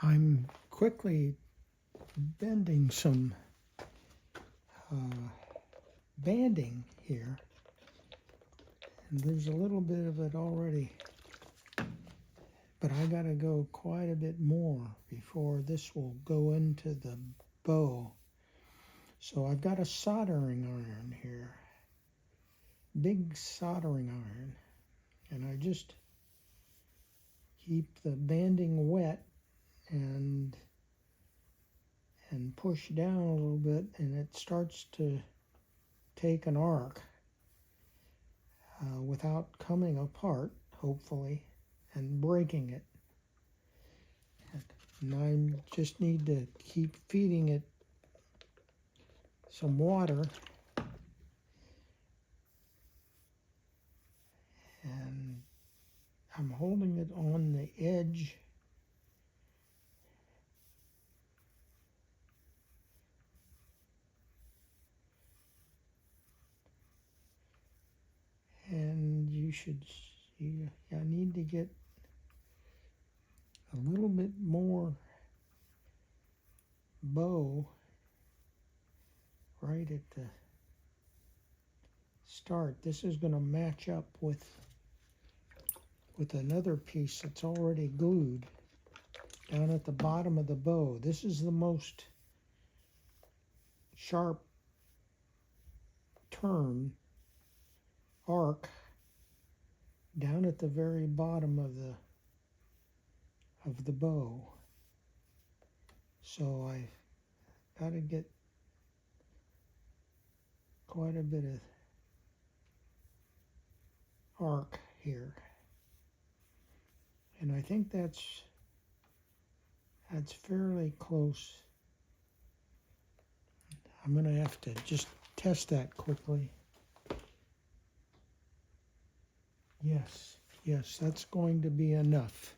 I'm quickly bending some banding here, and there's a little bit of it already, but I gotta go quite a bit more before this will go into the bow. So I've got a soldering iron here, big soldering iron, and I just keep the banding wet and push down a little bit, and it starts to take an arc without coming apart, hopefully, and breaking it. And I just need to keep feeding it some water, and I'm holding it on the edge and you should see, I need to get a little bit more bow right at the start. This is going to match up with another piece that's already glued down at the bottom of the bow. This is the most sharp turn arc down at the very bottom of the bow. So I got to get quite a bit of arc here, and I think that's fairly close. I'm going to have to just test that quickly. Yes, that's going to be enough.